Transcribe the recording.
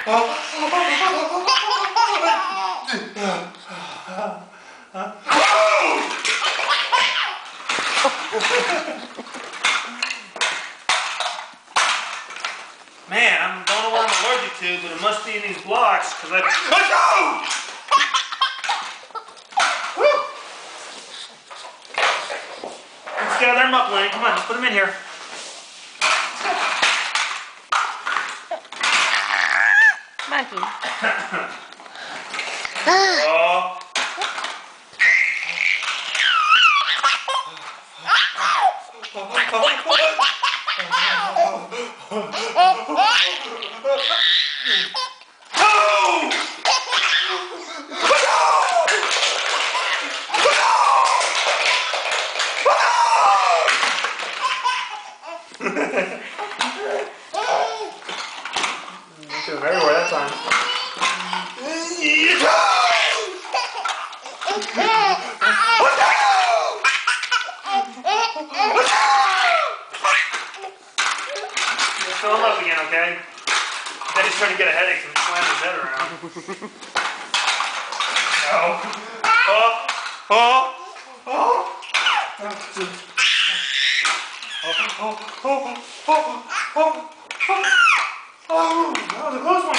Man, I don't know what I'm allergic to, but it must be in these blocks because I. Let's gather them up, Lenny. Come on, let's put them in here. Monkey. Oh. Everywhere that time. Just fill him up again, okay? Daddy's trying to get a headache from slamming his head around. Oh, that was a close one.